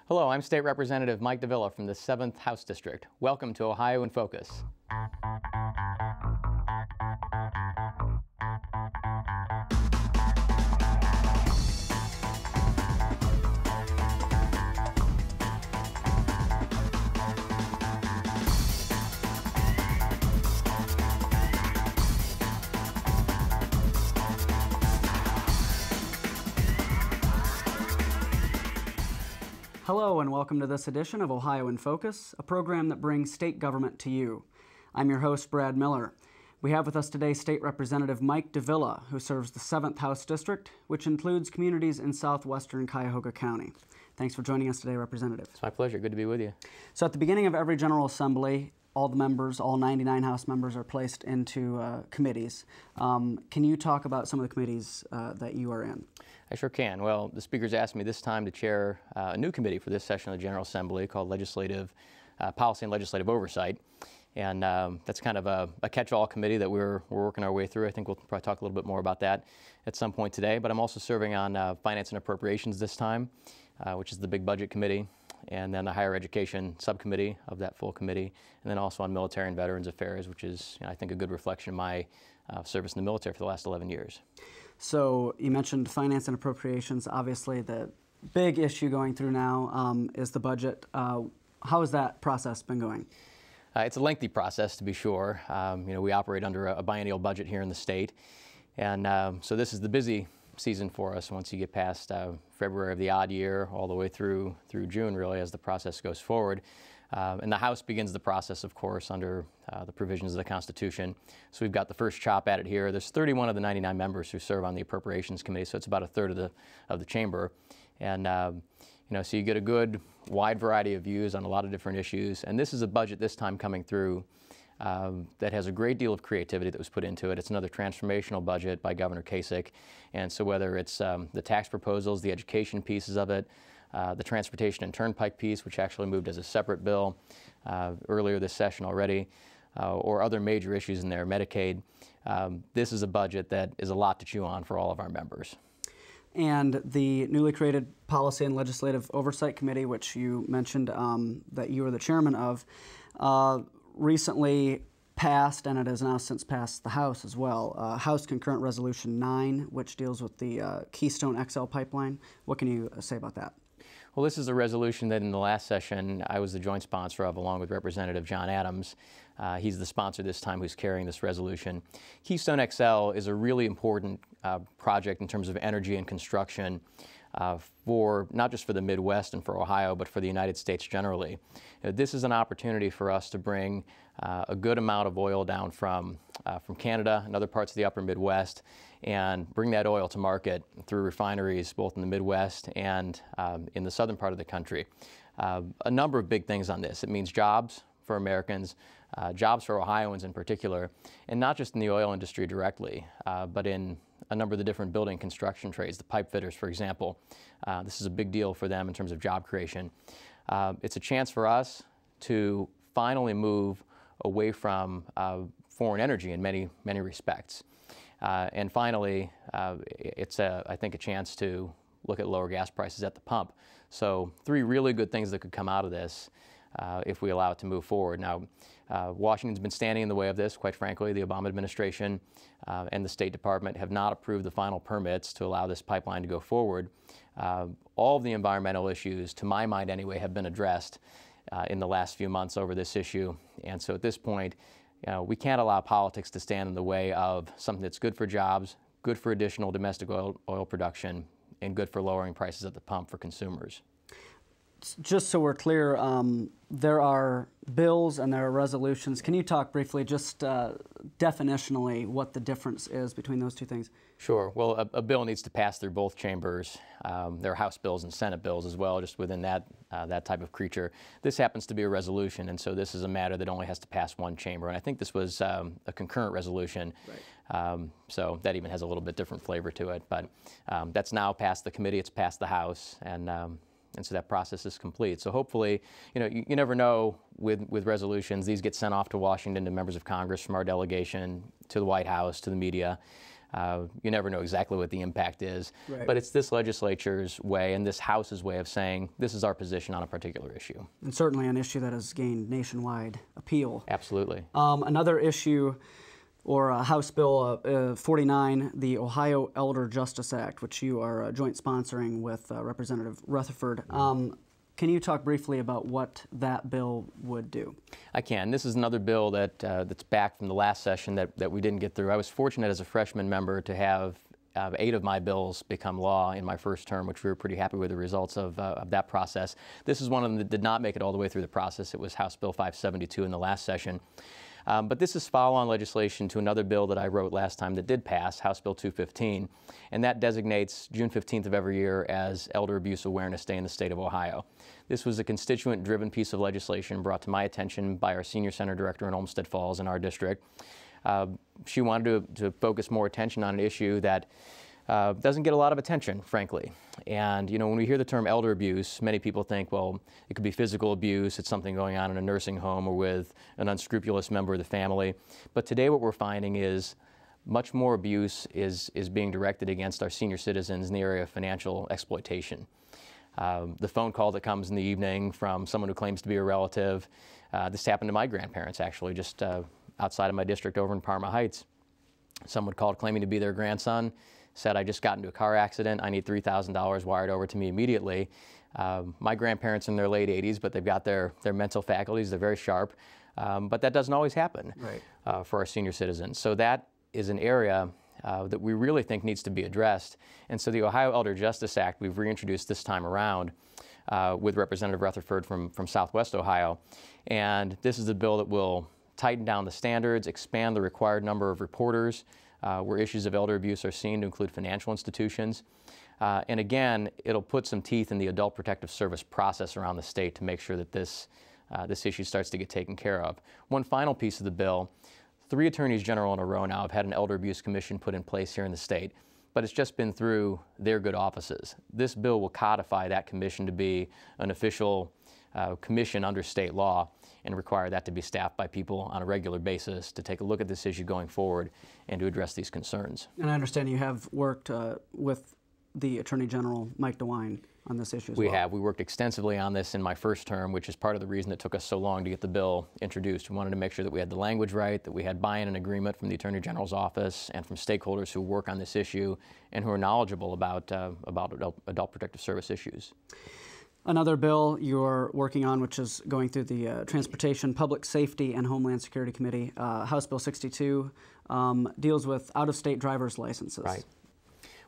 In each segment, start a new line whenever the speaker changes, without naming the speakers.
Hello, I'm State Representative Mike Dovilla from the 7th House District. Welcome to Ohio in Focus.
Hello and welcome to this edition of Ohio in Focus, a program that brings state government to you. I'm your host, Brad Miller. We have with us today State Representative Mike Dovilla, who serves the 7th House District, which includes communities in southwestern Cuyahoga County. Thanks for joining us today, Representative.
It's my pleasure. Good to be with you.
So at the beginning of every General Assembly, all the members, all 99 House members are placed into committees. Can you talk about some of the committees that you are in?
I sure can. Well, the Speaker's asked me this time to chair a new committee for this session of the General Assembly called Legislative Policy and Legislative Oversight. And that's kind of a catch-all committee that we're working our way through. I think we'll probably talk a little bit more about that at some point today. But I'm also serving on Finance and Appropriations this time, which is the big budget committee, and then the Higher Education subcommittee of that full committee, and then also on Military and Veterans Affairs, which is, I think, a good reflection of my service in the military for the last 11 years.
So you mentioned Finance and Appropriations. Obviously, the big issue going through now is the budget. How has that process been going?
It's a lengthy process, to be sure. We operate under a biennial budget here in the state, and so this is the busy season for us once you get past February of the odd year all the way through June, really, as the process goes forward. And the House begins the process, of course, under the provisions of the Constitution. So we've got the first chop at it here. There's 31 of the 99 members who serve on the Appropriations Committee, so it's about a third of the chamber. And so you get a good wide variety of views on a lot of different issues. And this is a budget this time coming through that has a great deal of creativity that was put into it. It's another transformational budget by Governor Kasich. And so whether it's the tax proposals, the education pieces of it, the transportation and turnpike piece, which actually moved as a separate bill earlier this session already, or other major issues in there, Medicaid, this is a budget that is a lot to chew on for all of our members.
And the newly created Policy and Legislative Oversight Committee, which you mentioned that you are the chairman of, recently passed, and it has now since passed the House as well, House Concurrent Resolution 9, which deals with the Keystone XL pipeline. What can you say about that?
Well, this is a resolution that in the last session I was the joint sponsor of, along with Representative John Adams. He's the sponsor this time who's carrying this resolution. Keystone XL is a really important project in terms of energy and construction for not just for the Midwest and for Ohio, but for the United States generally. This is an opportunity for us to bring a good amount of oil down from Canada and other parts of the upper Midwest and bring that oil to market through refineries both in the Midwest and in the southern part of the country. A number of big things on this. It means jobs for Americans, jobs for Ohioans in particular, and not just in the oil industry directly, but in a number of the different building construction trades, the pipe fitters, for example. This is a big deal for them in terms of job creation. It's a chance for us to finally move away from foreign energy in many respects. And finally, it's, I think, a chance to look at lower gas prices at the pump. So 3 really good things that could come out of this if we allow it to move forward. Now, Washington's been standing in the way of this, quite frankly. The Obama administration and the State Department have not approved the final permits to allow this pipeline to go forward. All of the environmental issues, to my mind anyway, have been addressed in the last few months over this issue. And so at this point, we can't allow politics to stand in the way of something that's good for jobs, good for additional domestic oil production, and good for lowering prices at the pump for consumers.
Just so we're clear, there are bills and there are resolutions. Can you talk briefly, just definitionally, what the difference is between those two things?
Sure. Well, a bill needs to pass through both chambers. There are House bills and Senate bills as well, just within that type of creature. This happens to be a resolution, and so this is a matter that only has to pass one chamber. And I think this was a concurrent resolution, right. So that even has a little bit different flavor to it. But that's now passed the committee, it's passed the House, and so that process is complete. So hopefully, you never know with resolutions. These get sent off to Washington to members of Congress from our delegation, to the White House, to the media. You never know exactly what the impact is,
Right.
but it's this legislature's way and this House's way of saying this is our position on a particular issue.
And certainly an issue that has gained nationwide appeal.
Absolutely.
Another issue, or House Bill 49, the Ohio Elder Justice Act, which you are joint sponsoring with Representative Rutherford. Can you talk briefly about what that bill would do?
I can. This is another bill that's back from the last session that we didn't get through. I was fortunate as a freshman member to have 8 of my bills become law in my first term, which we were pretty happy with the results of that process. This is one of them that did not make it all the way through the process. It was House Bill 572 in the last session. But this is follow-on legislation to another bill that I wrote last time that did pass, House Bill 215, and that designates June 15th of every year as Elder Abuse Awareness Day in the state of Ohio. This was a constituent-driven piece of legislation brought to my attention by our senior center director in Olmsted Falls in our district. She wanted to focus more attention on an issue that doesn't get a lot of attention, frankly. And, you know, when we hear the term elder abuse, many people think, well, it could be physical abuse, it's something going on in a nursing home or with an unscrupulous member of the family. But today what we're finding is much more abuse is being directed against our senior citizens in the area of financial exploitation. The phone call that comes in the evening from someone who claims to be a relative, this happened to my grandparents actually, just outside of my district over in Parma Heights. Someone called claiming to be their grandson, said, I just got into a car accident, I need $3,000 wired over to me immediately. My grandparents are in their late 80s, but they've got their mental faculties, they're very sharp, but that doesn't always happen for our senior citizens. So that is an area that we really think needs to be addressed. And so the Ohio Elder Justice Act we've reintroduced this time around with Representative Rutherford from Southwest Ohio. And this is a bill that will tighten down the standards, expand the required number of reporters, where issues of elder abuse are seen to include financial institutions. And again, it'll put some teeth in the Adult Protective Service process around the state to make sure that this issue starts to get taken care of. One final piece of the bill, 3 attorneys general in a row now have had an elder abuse commission put in place here in the state, but it's just been through their good offices. This bill will codify that commission to be an official commission under state law and require that to be staffed by people on a regular basis to take a look at this issue going forward and to address these concerns.
And I understand you have worked with the Attorney General, Mike Dovilla, on this issue as well.
We have. We worked extensively on this in my first term, which is part of the reason it took us so long to get the bill introduced. We wanted to make sure that we had the language right, that we had buy-in and agreement from the Attorney General's office and from stakeholders who work on this issue and who are knowledgeable about adult protective service issues.
Another bill you're working on, which is going through the Transportation, Public Safety, and Homeland Security Committee, House Bill 62, deals with out-of-state driver's licenses.
Right.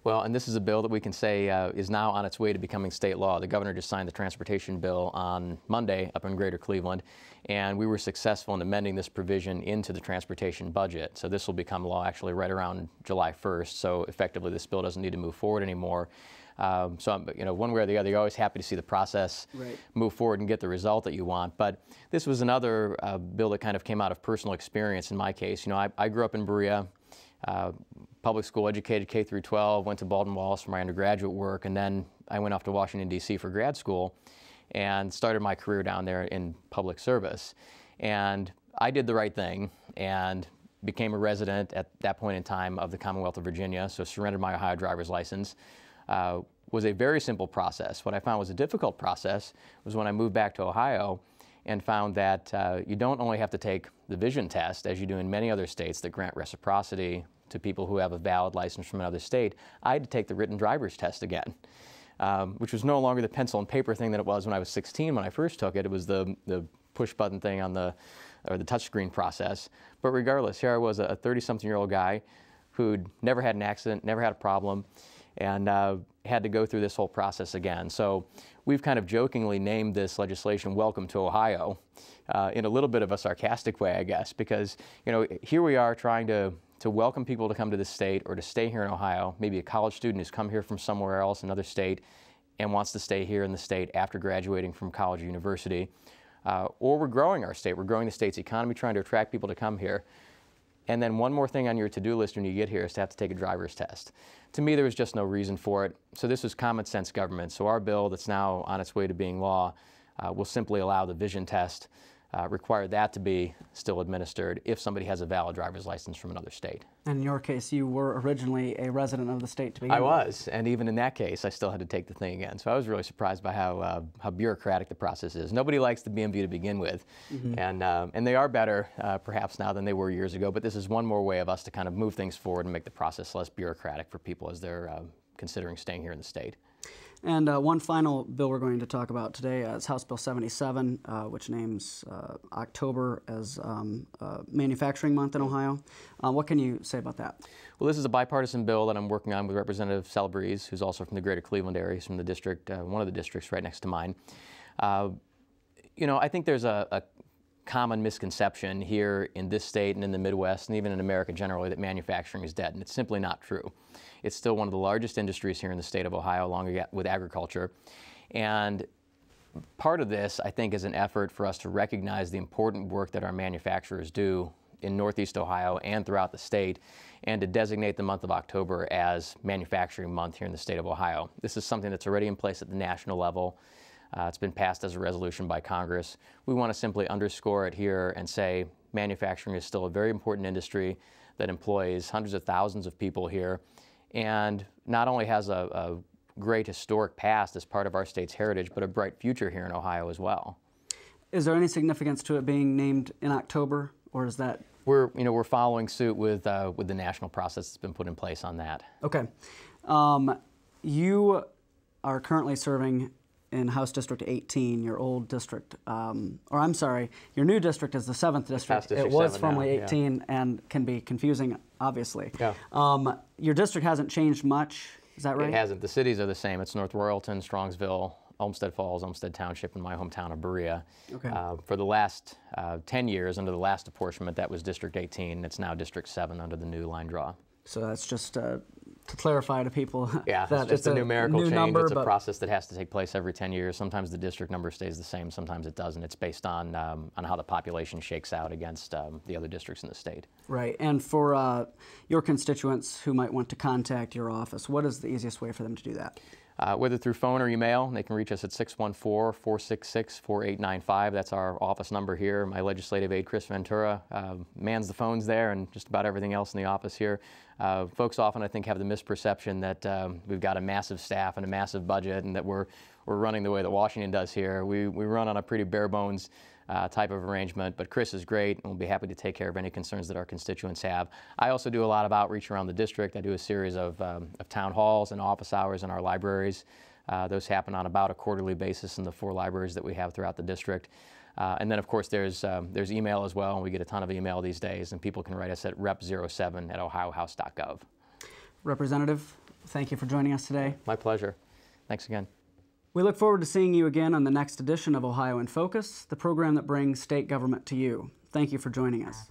Well, and this is a bill that we can say is now on its way to becoming state law. The governor just signed the transportation bill on Monday up in Greater Cleveland, and we were successful in amending this provision into the transportation budget. So this will become law actually right around July 1st. So effectively, this bill doesn't need to move forward anymore. So, you know, one way or the other, you're always happy to see the process move forward and get the result that you want. But this was another bill that kind of came out of personal experience in my case. You know, I grew up in Berea, public school educated K through 12, went to Baldwin Wallace for my undergraduate work, and then I went off to Washington, D.C. for grad school and started my career down there in public service. And I did the right thing and became a resident at that point in time of the Commonwealth of Virginia, so surrendered my Ohio driver's license. Was a very simple process. What I found was a difficult process was when I moved back to Ohio and found that you don't only have to take the vision test, as you do in many other states that grant reciprocity to people who have a valid license from another state. I had to take the written driver's test again, which was no longer the pencil and paper thing that it was when I was 16 when I first took it. It was the push button thing on the touchscreen process. But regardless, here I was, a 30-something-year-old guy who'd never had an accident, never had a problem, and had to go through this whole process again. So we've kind of jokingly named this legislation Welcome to Ohio in a little bit of a sarcastic way, I guess, because, you know, here we are trying to welcome people to come to this state or to stay here in Ohio, maybe a college student who's come here from somewhere else, another state, and wants to stay here in the state after graduating from college or university. Or we're growing our state, we're growing the state's economy, trying to attract people to come here. And then one more thing on your to-do list when you get here is to have to take a driver's test. To me, there was just no reason for it. So this was common sense government. So our bill that's now on its way to being law will simply allow the vision test require that to be still administered if somebody has a valid driver's license from another state.
And in your case, you were originally a resident of the state to begin with.
I was, and even in that case, I still had to take the thing again. So I was really surprised by how bureaucratic the process is. Nobody likes the BMV to begin with, and they are better perhaps now than they were years ago, but this is one more way of us to kind of move things forward and make the process less bureaucratic for people as they're considering staying here in the state.
And one final bill we're going to talk about today is House Bill 77, which names October as Manufacturing Month in Ohio. What can you say about that?
Well, this is a bipartisan bill that I'm working on with Representative Celebrezze, who's also from the greater Cleveland area. He's from the district, one of the districts right next to mine. You know, I think there's a common misconception here in this state and in the Midwest and even in America generally that manufacturing is dead, and it's simply not true. It's still one of the largest industries here in the state of Ohio, along with agriculture. And part of this, I think, is an effort for us to recognize the important work that our manufacturers do in Northeast Ohio and throughout the state, and to designate the month of October as Manufacturing Month here in the state of Ohio. This is something that's already in place at the national level. It's been passed as a resolution by Congress. We want to simply underscore it here and say manufacturing is still a very important industry that employs hundreds of thousands of people here, and not only has a great historic past as part of our state's heritage, but a bright future here in Ohio as well.
Is there any significance to it being named in October, or is that?
We're following suit with the national process that's been put in place on that.
Okay. You are currently serving in House District 18, your old district, or I'm sorry, your new district is the 7th district. It was formerly 18 and can be confusing, obviously.
Yeah.
Your district hasn't changed much, is that right?
It hasn't. The cities are the same. It's North Royalton, Strongsville, Olmsted Falls, Olmsted Township, and my hometown of Berea.
Okay.
For the last 10 years, under the last apportionment, that was District 18. It's now District 7 under the new line draw.
So that's just to clarify to people.
Yeah,
that
it's just a numerical change.
Number,
it's a process that has to take place every 10 years. Sometimes the district number stays the same, sometimes it doesn't. It's based on how the population shakes out against the other districts in the state.
Right, and for your constituents who might want to contact your office, what is the easiest way for them to do that?
Whether through phone or email, they can reach us at 614-466-4895. That's our office number here. My legislative aide, Chris Ventura, mans the phones there and just about everything else in the office here. Folks often, I think, have the misperception that we've got a massive staff and a massive budget and that we're running the way that Washington does here. We run on a pretty bare bones type of arrangement, but Chris is great and we'll be happy to take care of any concerns that our constituents have. I also do a lot of outreach around the district. I do a series of town halls and office hours in our libraries. Those happen on about a quarterly basis in the 4 libraries that we have throughout the district. And then, of course, there's email as well, and we get a ton of email these days, and people can write us at rep07@ohiohouse.gov.
Representative, thank you for joining us today.
My pleasure. Thanks again.
We look forward to seeing you again on the next edition of Ohio in Focus, the program that brings state government to you. Thank you for joining us.